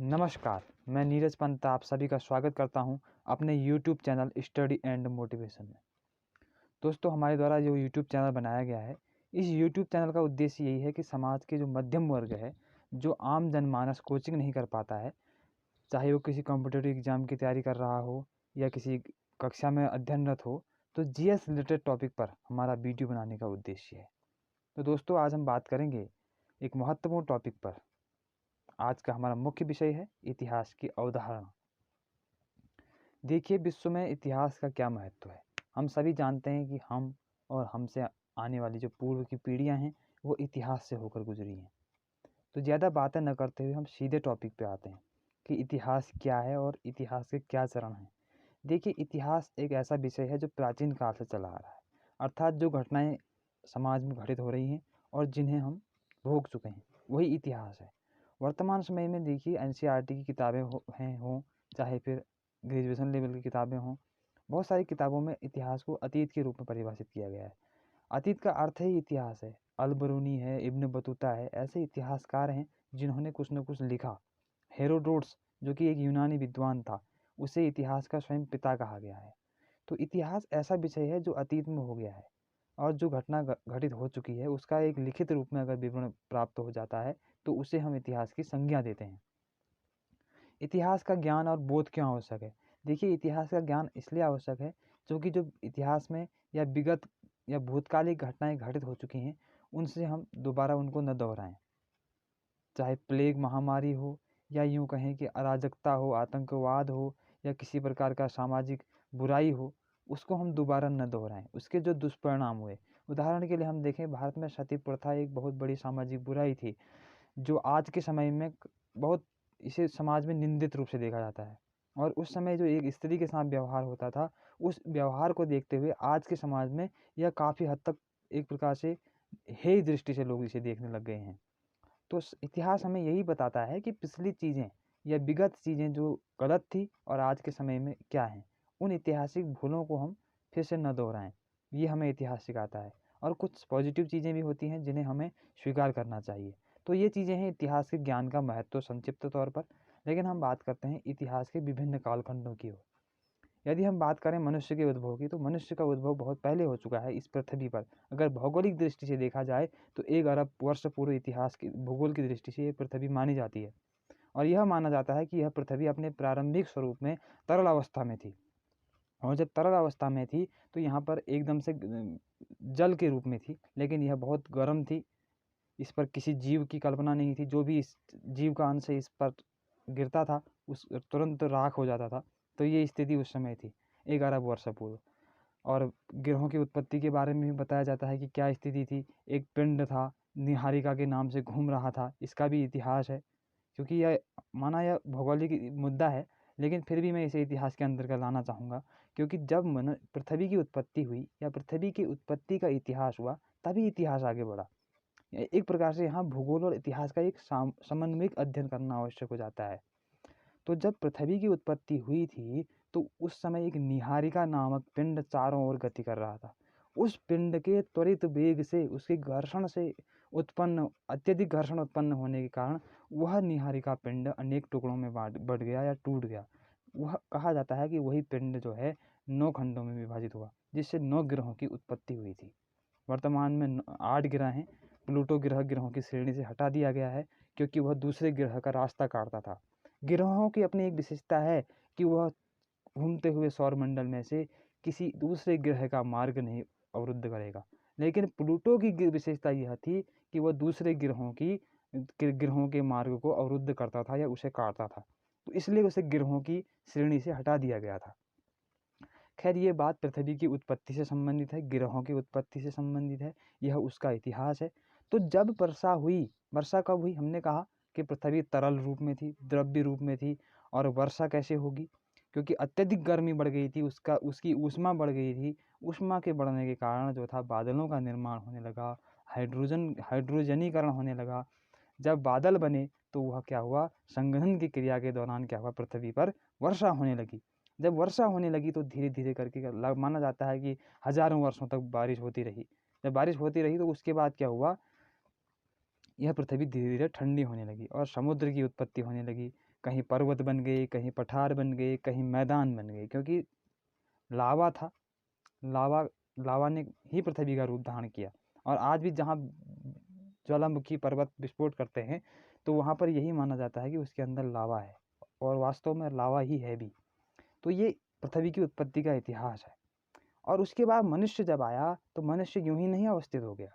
नमस्कार, मैं नीरज पंत आप सभी का स्वागत करता हूं अपने YouTube channel study and motivation में। दोस्तों, हमारे द्वारा जो यूट्यूब चैनल बनाया गया है, इस यूट्यूब चैनल का उद्देश्य यही है कि समाज के जो मध्यम वर्ग है, जो आम जनमानस कोचिंग नहीं कर पाता है, चाहे वो किसी कॉम्पिटिटिव एग्जाम की तैयारी कर रहा हो या किसी कक्षा में अध्ययनरत हो, तो जीएस रिलेटेड टॉपिक पर हमारा वीडियो बनाने का उद्देश्य है। तो दोस्तों, आज हम बात करेंगे एक महत्वपूर्ण टॉपिक पर। आज का हमारा मुख्य विषय है इतिहास की अवधारणा। देखिए, विश्व में इतिहास का क्या महत्व है। हम सभी जानते हैं कि हम और हमसे आने वाली जो पूर्व की पीढ़ियां हैं, वो इतिहास से होकर गुजरी हैं। तो ज़्यादा बातें न करते हुए हम सीधे टॉपिक पे आते हैं कि इतिहास क्या है और इतिहास के क्या चरण हैं। देखिए, इतिहास एक ऐसा विषय है जो प्राचीन काल से चला आ रहा है, अर्थात जो घटनाएं समाज में घटित हो रही हैं और जिन्हें हम भोग चुके हैं, वही इतिहास है। वर्तमान समय में देखिए, एनसीईआरटी की किताबें हों, चाहे फिर ग्रेजुएशन लेवल की किताबें हों, बहुत सारी किताबों में इतिहास को अतीत के रूप में परिभाषित किया गया है। अतीत का अर्थ ही इतिहास है। अल-बरूनी है, इब्न बतूता है, ऐसे इतिहासकार हैं जिन्होंने कुछ न कुछ लिखा। हेरोडोट्स, जो कि एक यूनानी विद्वान था, उसे इतिहास का स्वयं पिता कहा गया है। तो इतिहास ऐसा विषय है जो अतीत में हो गया है और जो घटना घटित हो चुकी है, उसका एक लिखित रूप में अगर विवरण प्राप्त हो जाता है, तो उसे हम इतिहास की संज्ञा देते हैं। इतिहास का ज्ञान और बोध क्यों आवश्यक है? देखिए, इतिहास का ज्ञान इसलिए आवश्यक है क्योंकि जो इतिहास में या विगत या भूतकालिक घटनाएं घटित हो चुकी हैं, उनसे हम दोबारा उनको न दोहराएं। चाहे प्लेग महामारी हो या यूं कहें कि अराजकता हो, आतंकवाद हो या किसी प्रकार का सामाजिक बुराई हो, उसको हम दोबारा न दोहराएं। उसके जो दुष्परिणाम हुए, उदाहरण के लिए हम देखें, भारत में सती प्रथा एक बहुत बड़ी सामाजिक बुराई थी, जो आज के समय में बहुत इसे समाज में निंदित रूप से देखा जाता है। और उस समय जो एक स्त्री के साथ व्यवहार होता था, उस व्यवहार को देखते हुए आज के समाज में यह काफ़ी हद तक एक प्रकार से हेय दृष्टि से लोग इसे देखने लग गए हैं। तो इतिहास हमें यही बताता है कि पिछली चीज़ें या विगत चीज़ें जो गलत थी और आज के समय में क्या हैं, उन ऐतिहासिक भूलों को हम फिर से न दोहराएं। ये हमें इतिहास सिखाता है। और कुछ पॉजिटिव चीज़ें भी होती हैं जिन्हें हमें स्वीकार करना चाहिए। तो ये चीज़ें हैं इतिहास के ज्ञान का महत्व संक्षिप्त तौर पर। लेकिन हम बात करते हैं इतिहास के विभिन्न कालखंडों की ओर। यदि हम बात करें मनुष्य के उद्भव की, तो मनुष्य का उद्भव बहुत पहले हो चुका है इस पृथ्वी पर। अगर भौगोलिक दृष्टि से देखा जाए तो 1 अरब वर्ष पूर्व इतिहास की भूगोल की दृष्टि से ये पृथ्वी मानी जाती है। और यह माना जाता है कि यह पृथ्वी अपने प्रारंभिक स्वरूप में तरल अवस्था में थी। और जब तरल अवस्था में थी तो यहाँ पर एकदम से जल के रूप में थी, लेकिन यह बहुत गर्म थी। इस पर किसी जीव की कल्पना नहीं थी। जो भी इस जीव का अंश इस पर गिरता था, उस तुरंत राख हो जाता था। तो ये स्थिति उस समय थी 1 अरब वर्ष पूर्व। और ग्रहों की उत्पत्ति के बारे में भी बताया जाता है कि क्या स्थिति थी। एक पिंड था, निहारिका के नाम से घूम रहा था। इसका भी इतिहास है, क्योंकि यह माना यह भौगोलिक मुद्दा है, लेकिन फिर भी मैं इसे इतिहास के अंदर लाना चाहूँगा। क्योंकि जब पृथ्वी की उत्पत्ति हुई या पृथ्वी की उत्पत्ति का इतिहास हुआ, तभी इतिहास आगे बढ़ा। एक प्रकार से यहाँ भूगोल और इतिहास का एक समन्वयिक अध्ययन करना आवश्यक हो जाता है। तो जब पृथ्वी की उत्पत्ति हुई थी, तो उस समय एक निहारिका नामक पिंड चारों ओर गति कर रहा था। उस पिंड के त्वरित वेग से, उसके घर्षण से उत्पन्न अत्यधिक घर्षण उत्पन्न होने के कारण वह निहारिका पिंड अनेक टुकड़ों में बट गया या टूट गया। वह कहा जाता है कि वही पिंड जो है 9 खंडों में विभाजित हुआ, जिससे 9 ग्रहों की उत्पत्ति हुई थी। वर्तमान में 8 ग्रह हैं। प्लूटो ग्रह ग्रहों की श्रेणी से हटा दिया गया है, क्योंकि वह दूसरे ग्रह का रास्ता काटता था। ग्रहों की अपनी एक विशेषता है कि वह घूमते हुए सौरमंडल में से किसी दूसरे ग्रह का मार्ग नहीं अवरुद्ध करेगा। लेकिन प्लूटो की विशेषता यह थी कि वह दूसरे ग्रहों के मार्ग को अवरुद्ध करता था या उसे काटता था। तो इसलिए उसे ग्रहों की श्रेणी से हटा दिया गया था। खैर, ये बात पृथ्वी की उत्पत्ति से संबंधित है, ग्रहों की उत्पत्ति से संबंधित है। यह उसका इतिहास है। तो जब वर्षा हुई, वर्षा कब हुई? हमने कहा कि पृथ्वी तरल रूप में थी, द्रव्य रूप में थी। और वर्षा कैसे होगी? क्योंकि अत्यधिक गर्मी बढ़ गई थी, उसकी ऊष्मा बढ़ गई थी। ऊष्मा के बढ़ने के कारण जो था, बादलों का निर्माण होने लगा, हाइड्रोजनीकरण होने लगा। जब बादल बने तो वह क्या हुआ, संघनन की क्रिया के दौरान क्या हुआ, पृथ्वी पर वर्षा होने लगी। जब वर्षा होने लगी तो धीरे धीरे करके माना जाता है कि हजारों वर्षों तक बारिश होती रही। जब बारिश होती रही तो उसके बाद क्या हुआ, यह पृथ्वी धीरे धीरे ठंडी होने लगी और समुद्र की उत्पत्ति होने लगी। कहीं पर्वत बन गए, कहीं पठार बन गए, कहीं मैदान बन गए, क्योंकि लावा था। लावा लावा ने ही पृथ्वी का रूप धारण किया। और आज भी जहाँ ज्वालामुखी पर्वत विस्फोट करते हैं तो वहाँ पर यही माना जाता है कि उसके अंदर लावा है, और वास्तव में लावा ही है भी। तो ये पृथ्वी की उत्पत्ति का इतिहास है। और उसके बाद मनुष्य जब आया तो मनुष्य यूं ही नहीं अवस्थित हो गया।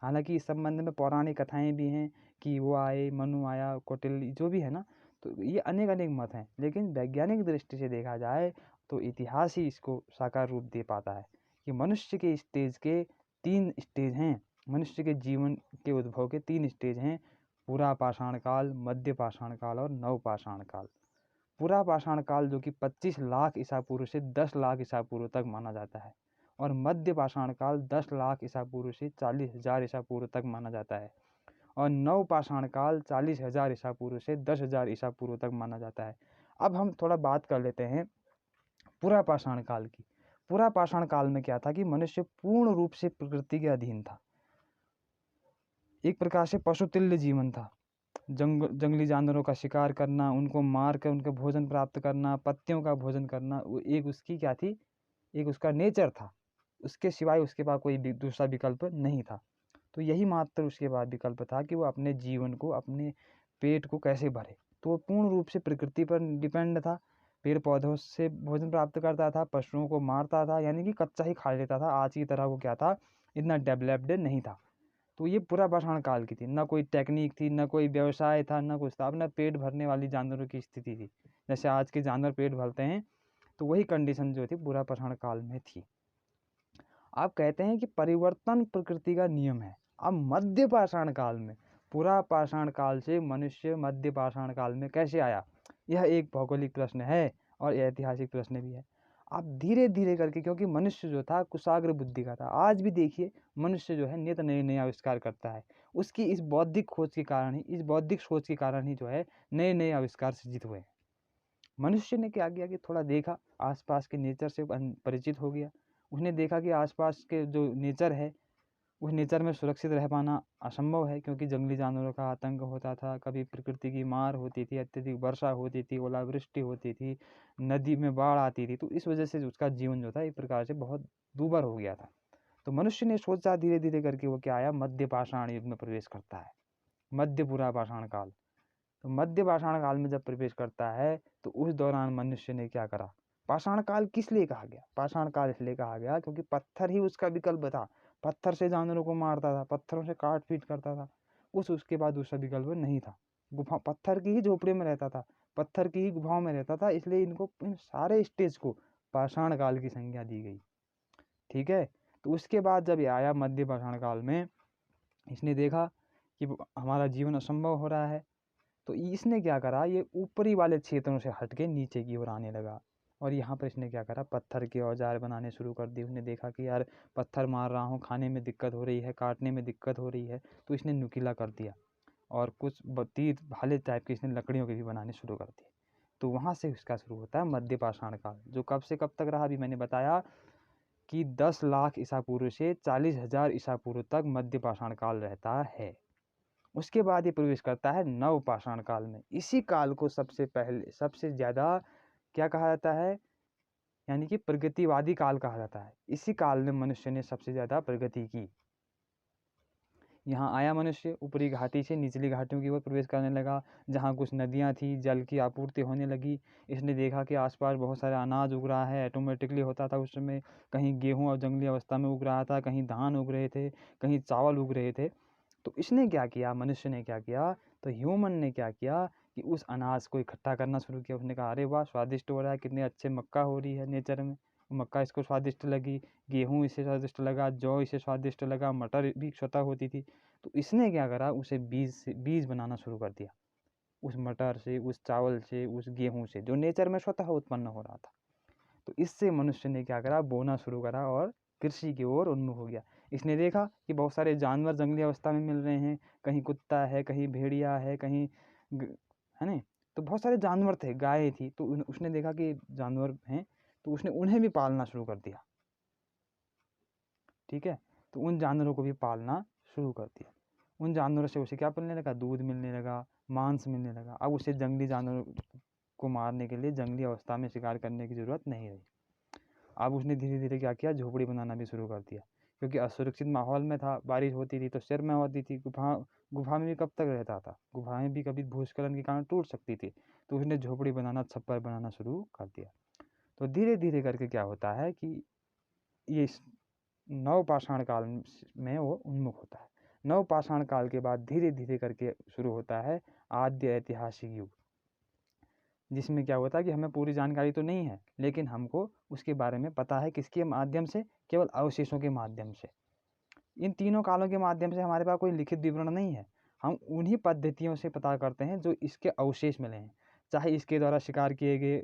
हालांकि इस संबंध में पौराणिक कथाएं भी हैं कि वो आए, मनु आया, कौटिल्य जो भी है ना, तो ये अनेक अनेक मत हैं। लेकिन वैज्ञानिक दृष्टि से देखा जाए तो इतिहास ही इसको साकार रूप दे पाता है कि मनुष्य के स्टेज के 3 स्टेज हैं। मनुष्य के जीवन के उद्भव के 3 स्टेज हैं: पूरा पाषाण काल, मध्य पाषाण काल और नव पाषाण काल। पूरा पाषाण काल जो कि 25 लाख ईसा पूर्व से 10 लाख ईसा पूर्व तक माना जाता है, और मध्य पाषाण काल 10 लाख ईसा पूर्व से 40,000 ईसा पूर्व तक माना जाता है, और नव पाषाण काल 40,000 ईसा पूर्व से 10,000 ईसा पूर्व तक माना जाता है। अब हम थोड़ा बात कर लेते हैं पूरा पाषाण काल की। पूरा पाषाण काल में क्या था कि मनुष्य पूर्ण रूप से प्रकृति के अधीन था। एक प्रकार से पशुतुल्य जीवन था। जंगली जानवरों का शिकार करना, उनको मार कर उनका भोजन प्राप्त करना, पत्तियों का भोजन करना, वो एक उसकी क्या थी, एक उसका नेचर था। उसके सिवाय उसके पास कोई दूसरा विकल्प नहीं था। तो यही मात्र उसके बाद विकल्प था कि वो अपने जीवन को, अपने पेट को कैसे भरे। तो वो पूर्ण रूप से प्रकृति पर डिपेंड था। पेड़ पौधों से भोजन प्राप्त करता था, पशुओं को मारता था, यानी कि कच्चा ही खा लेता था। आज की तरह वो क्या था, इतना डेवलप्ड नहीं था। तो ये पूरा पाषाण काल की थी। ना कोई टेक्निक थी, ना कोई व्यवसाय था, ना कुछ था। अपना पेट भरने वाली जानवरों की स्थिति थी। जैसे आज के जानवर पेट भरते हैं, तो वही कंडीशन जो थी पूरा पाषाण काल में थी। आप कहते हैं कि परिवर्तन प्रकृति का नियम है। अब मध्य पाषाण काल में, पूरा पाषाण काल से मनुष्य मध्य पाषाण काल में कैसे आया, यह एक भौगोलिक प्रश्न है और ऐतिहासिक प्रश्न भी है। आप धीरे धीरे करके, क्योंकि मनुष्य जो था कुशाग्र बुद्धि का था। आज भी देखिए मनुष्य जो है नित नए नए आविष्कार करता है। उसकी इस बौद्धिक खोज के कारण ही, इस बौद्धिक सोच के कारण ही जो है नए नए आविष्कार सृजित हुए हैं। मनुष्य ने क्या किया कि थोड़ा देखा, आसपास के नेचर से परिचित हो गया। उसने देखा कि आसपास के जो नेचर है, उस नेचर में सुरक्षित रह पाना असंभव है, क्योंकि जंगली जानवरों का आतंक होता था, कभी प्रकृति की मार होती थी, अत्यधिक वर्षा होती थी, ओलावृष्टि होती थी, नदी में बाढ़ आती थी। तो इस वजह से उसका जीवन जो था एक प्रकार से बहुत दूभर हो गया था। तो मनुष्य ने सोचा धीरे धीरे करके वो क्या आया, मध्य पाषाण युग में प्रवेश करता है, मध्य पूरा पाषाण काल। तो मध्य पाषाण काल में जब प्रवेश करता है तो उस दौरान मनुष्य ने क्या करा। पाषाण काल किस लिए कहा गया, पाषाण काल इसलिए कहा गया क्योंकि पत्थर ही उसका विकल्प था। पत्थर से जानवरों को मारता था, पत्थरों से काट पीट करता था। उसके बाद दूसरा विकल्प नहीं था। गुफा, पत्थर की ही झोपड़े में रहता था, पत्थर की ही गुफाओं में रहता था, इसलिए इनको, इन सारे स्टेज को पाषाण काल की संज्ञा दी गई। ठीक है। तो उसके बाद जब ये आया मध्य पाषाण काल में, इसने देखा कि हमारा जीवन असंभव हो रहा है। तो इसने क्या करा, ये ऊपरी वाले क्षेत्रों से हट के नीचे की ओर आने लगा। और यहाँ पर इसने क्या करा, पत्थर के औजार बनाने शुरू कर दिए। उसने देखा कि यार पत्थर मार रहा हूँ, खाने में दिक्कत हो रही है, काटने में दिक्कत हो रही है, तो इसने नुकीला कर दिया। और कुछ तीर भाले टाइप के इसने लकड़ियों के भी बनाने शुरू कर दिए। तो वहाँ से इसका शुरू होता है मध्य पाषाण काल, जो कब से कब तक रहा, अभी मैंने बताया कि 10 लाख ईसा पूर्व से 40,000 ईसा पूर्व तक मध्य पाषाण काल रहता है। उसके बाद ये प्रवेश करता है नव पाषाण काल में। इसी काल को सबसे पहले, सबसे ज़्यादा क्या कहा जाता है, यानी कि प्रगतिवादी काल कहा जाता है। इसी काल में मनुष्य ने सबसे ज़्यादा प्रगति की। यहाँ आया मनुष्य, ऊपरी घाटी से निचली घाटियों की ओर प्रवेश करने लगा, जहाँ कुछ नदियाँ थी, जल की आपूर्ति होने लगी। इसने देखा कि आसपास बहुत सारे अनाज उग रहा है, ऑटोमेटिकली होता था उस समय। कहीं गेहूँ और जंगली अवस्था में उग रहा था, कहीं धान उग रहे थे, कहीं चावल उग रहे थे। तो इसने क्या किया, मनुष्य ने क्या किया, तो ह्यूमन ने क्या किया कि उस अनाज को इकट्ठा करना शुरू किया। उसने कहा अरे वाह स्वादिष्ट हो रहा है, कितने अच्छे मक्का हो रही है नेचर में। मक्का इसको स्वादिष्ट लगी, गेहूँ इसे स्वादिष्ट लगा, जौ इसे स्वादिष्ट लगा, मटर भी स्वतः होती थी। तो इसने क्या करा, उसे बीज बनाना शुरू कर दिया, उस मटर से, उस चावल से, उस गेहूँ से, जो नेचर में स्वतः उत्पन्न हो रहा था। तो इससे मनुष्य ने क्या करा, बोना शुरू करा और कृषि की ओर उन्मुख हो गया। इसने देखा कि बहुत सारे जानवर जंगली अवस्था में मिल रहे हैं, कहीं कुत्ता है, कहीं भेड़िया है, कहीं है ना, तो बहुत सारे जानवर थे, गाय थी। तो उसने देखा कि जानवर हैं, तो उसने उन्हें भी पालना शुरू कर दिया। ठीक है। तो उन जानवरों को भी पालना शुरू कर दिया। उन जानवरों से उसे क्या मिलने लगा, दूध मिलने लगा, मांस मिलने लगा। अब उसे जंगली जानवरों को मारने के लिए जंगली अवस्था में शिकार करने की ज़रूरत नहीं रही। अब उसने धीरे धीरे क्या किया, झोपड़ी बनाना भी शुरू कर दिया, क्योंकि असुरक्षित माहौल में था। बारिश होती थी तो सिर में होती थी, गुफा में भी कब तक रहता था, गुफाएं भी कभी भूस्खलन के कारण टूट सकती थी। तो उसने झोपड़ी बनाना, छप्पर बनाना शुरू कर दिया। तो धीरे धीरे करके क्या होता है कि ये नवपाषाण काल में वो उन्मुख होता है। नवपाषाण काल के बाद धीरे धीरे करके शुरू होता है आद्य ऐतिहासिक युग, जिसमें क्या होता है कि हमें पूरी जानकारी तो नहीं है, लेकिन हमको उसके बारे में पता है किसके माध्यम से, केवल अवशेषों के माध्यम से। इन तीनों कालों के माध्यम से हमारे पास कोई लिखित विवरण नहीं है, हम उन्हीं पद्धतियों से पता करते हैं जो इसके अवशेष मिले हैं। चाहे इसके द्वारा शिकार किए गए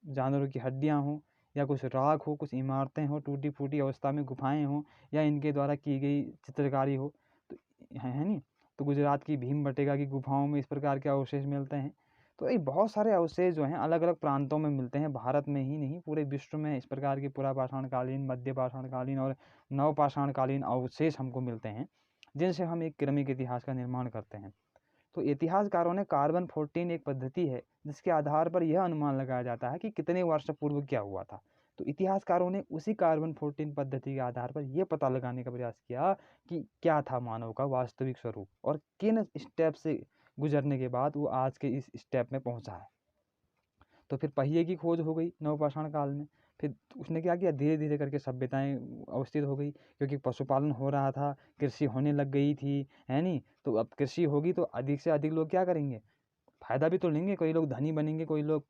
जानवरों की हड्डियाँ हों, या कुछ राख हो, कुछ इमारतें हों टूटी फूटी अवस्था में, गुफाएं हों, या इनके द्वारा की गई चित्रकारी हो, तो है नहीं। तो गुजरात की भीमबटका की गुफाओं में इस प्रकार के अवशेष मिलते हैं। तो ये बहुत सारे अवशेष जो हैं अलग अलग प्रांतों में मिलते हैं, भारत में ही नहीं पूरे विश्व में इस प्रकार के पुरापाषाण कालीन, मध्य पाषाण कालीन और नवपाषाण कालीन अवशेष हमको मिलते हैं, जिनसे हम एक क्रमिक इतिहास का निर्माण करते हैं। तो इतिहासकारों ने कार्बन 14 एक पद्धति है जिसके आधार पर यह अनुमान लगाया जाता है कि कितने वर्ष पूर्व क्या हुआ था। तो इतिहासकारों ने उसी कार्बन 14 पद्धति के आधार पर यह पता लगाने का प्रयास किया कि क्या था मानव का वास्तविक स्वरूप और किन स्टेप से गुजरने के बाद वो आज के इस स्टेप में पहुंचा है। तो फिर पहिए की खोज हो गई नवपाषाण काल में। फिर उसने क्या किया, धीरे धीरे करके सभ्यताएं अवस्थित हो गई, क्योंकि पशुपालन हो रहा था, कृषि होने लग गई थी, है नहीं। तो अब कृषि होगी तो अधिक से अधिक लोग क्या करेंगे, फायदा भी तो लेंगे। कोई लोग धनी बनेंगे, कोई लोग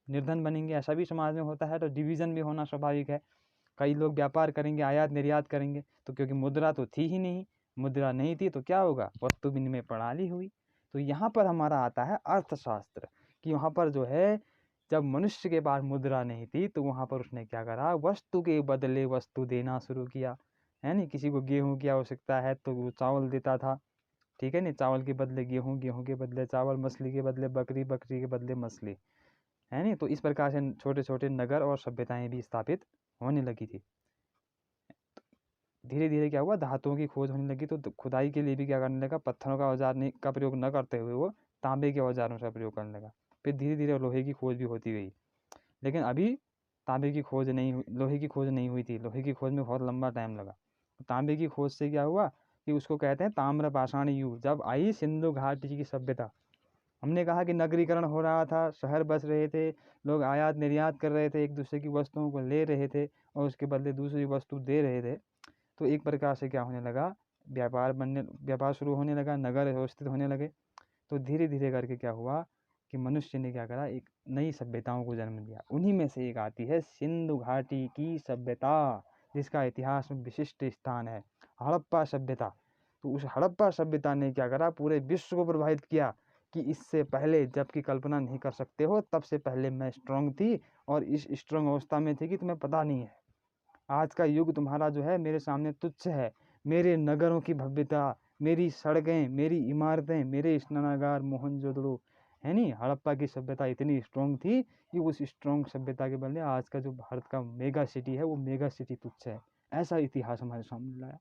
निर्धन बनेंगे, ऐसा भी समाज में होता है। तो डिवीज़न भी होना स्वाभाविक है। कई लोग व्यापार करेंगे, आयात निर्यात करेंगे। तो क्योंकि मुद्रा तो थी ही नहीं, मुद्रा नहीं थी तो क्या होगा, वस्तु विनिमय प्रणाली हुई। तो यहाँ पर हमारा आता है अर्थशास्त्र, कि वहाँ पर जो है जब मनुष्य के पास मुद्रा नहीं थी तो वहाँ पर उसने क्या करा, वस्तु के बदले वस्तु देना शुरू किया, है नहीं। किसी को गेहूं की आवश्यकता है तो वो चावल देता था, ठीक है नहीं। चावल के बदले गेहूं, गेहूं के बदले चावल, मछली के बदले बकरी, बकरी के बदले मछली, है नहीं। तो इस प्रकार से छोटे छोटे नगर और सभ्यताएं भी स्थापित होने लगी थी। धीरे धीरे क्या हुआ, धातुओं की खोज होने लगी। तो खुदाई के लिए भी क्या करने लगा, पत्थरों का औजार नहीं का प्रयोग न करते हुए वो तांबे के औजारों का प्रयोग करने लगा। फिर धीरे धीरे लोहे की खोज भी होती गई, लेकिन अभी तांबे की खोज नहीं हुई, लोहे की खोज नहीं हुई थी। लोहे की खोज में बहुत लंबा टाइम लगा। तांबे की खोज से क्या हुआ कि उसको कहते हैं ताम्रपाषाण युग। जब आई सिंधु घाटी की सभ्यता, हमने कहा कि नगरीकरण हो रहा था, शहर बस रहे थे, लोग आयात निर्यात कर रहे थे, एक दूसरे की वस्तुओं को ले रहे थे और उसके बदले दूसरी वस्तु दे रहे थे। तो एक प्रकार से क्या होने लगा, व्यापार शुरू होने लगा, नगर व्यवस्थित होने लगे। तो धीरे धीरे करके क्या हुआ कि मनुष्य ने क्या करा, एक नई सभ्यताओं को जन्म दिया। उन्हीं में से एक आती है सिंधु घाटी की सभ्यता, जिसका इतिहास में विशिष्ट स्थान है, हड़प्पा सभ्यता। तो उस हड़प्पा सभ्यता ने क्या करा, पूरे विश्व को प्रभावित किया कि इससे पहले जबकि कल्पना नहीं कर सकते हो, तब से पहले मैं स्ट्रांग थी और इस स्ट्रांग अवस्था में थी कि तुम्हें पता नहीं है। आज का युग तुम्हारा जो है मेरे सामने तुच्छ है। मेरे नगरों की भव्यता, मेरी सड़कें, मेरी इमारतें, मेरे स्नानागार, मोहनजोदड़ो, है नहीं। हड़प्पा की सभ्यता इतनी स्ट्रांग थी कि उस स्ट्रांग सभ्यता के बदले आज का जो भारत का मेगा सिटी है वो मेगा सिटी तुच्छ है। ऐसा इतिहास हमारे सामने लाया।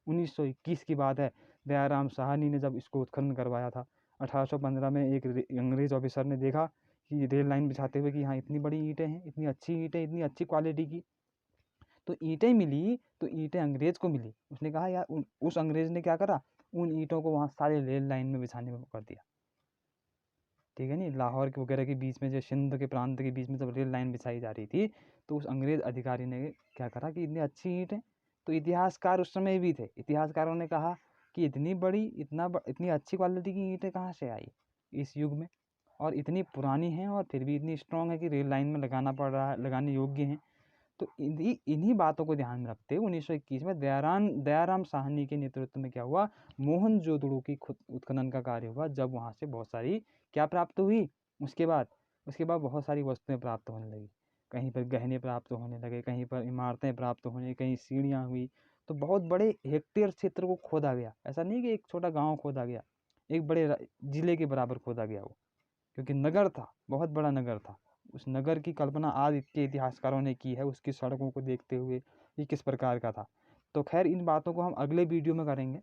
1921 की बात है, दयाराम साहनी ने जब इसको उत्खनन करवाया था। 1815 में एक अंग्रेज ऑफिसर ने देखा कि रेल लाइन बिछाते हुए कि यहाँ इतनी बड़ी ईंटें हैं, इतनी अच्छी ईंटें, इतनी अच्छी क्वालिटी की। तो ईंटें मिली, तो ईंटें अंग्रेज को मिली। उसने कहा यार, उस अंग्रेज ने क्या करा, उन ईंटों को वहाँ सारे रेल लाइन में बिछाने को कर दिया, ठीक है नहीं। लाहौर के वगैरह के बीच में, जो सिंध के प्रांत के बीच में जब रेल लाइन बिछाई जा रही थी, तो उस अंग्रेज अधिकारी ने क्या करा कि इतनी अच्छी ईंटें। तो इतिहासकार उस समय भी थे, इतिहासकारों ने कहा कि इतनी बड़ी, इतनी अच्छी क्वालिटी की ईंटें कहाँ से आई इस युग में, और इतनी पुरानी हैं और फिर भी इतनी स्ट्रांग है कि रेल लाइन में लगाना पड़ रहा है, लगाने योग्य हैं। तो इन्हीं बातों को ध्यान में रखते हुए 1921 में दयाराम साहनी के नेतृत्व में क्या हुआ, मोहनजोदड़ो की उत्खनन का कार्य हुआ। जब वहाँ से बहुत सारी क्या प्राप्त हुई, उसके बाद बहुत सारी वस्तुएं प्राप्त होने लगी। कहीं पर गहने प्राप्त होने लगे, कहीं पर इमारतें प्राप्त होने, कहीं सीढ़ियाँ हुई। तो बहुत बड़े हेक्टेयर क्षेत्र को खोदा गया। ऐसा नहीं कि एक छोटा गाँव खोदा गया, एक बड़े जिले के बराबर खोदा गया वो, क्योंकि नगर था, बहुत बड़ा नगर था। उस नगर की कल्पना आज के इतिहासकारों ने की है, उसकी सड़कों को देखते हुए ये किस प्रकार का था। तो खैर इन बातों को हम अगले वीडियो में करेंगे।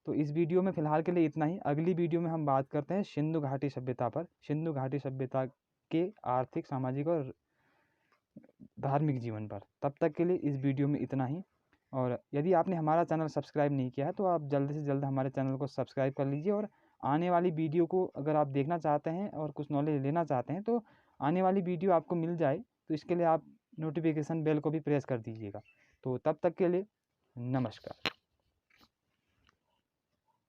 तो इस वीडियो में फ़िलहाल के लिए इतना ही। अगली वीडियो में हम बात करते हैं सिंधु घाटी सभ्यता पर, सिंधु घाटी सभ्यता के आर्थिक, सामाजिक और धार्मिक जीवन पर। तब तक के लिए इस वीडियो में इतना ही। और यदि आपने हमारा चैनल सब्सक्राइब नहीं किया है तो आप जल्द से जल्द हमारे चैनल को सब्सक्राइब कर लीजिए। और आने वाली वीडियो को अगर आप देखना चाहते हैं और कुछ नॉलेज लेना चाहते हैं तो आने वाली वीडियो आपको मिल जाए, तो इसके लिए आप नोटिफिकेशन बेल को भी प्रेस कर दीजिएगा। तो तब तक के लिए नमस्कार।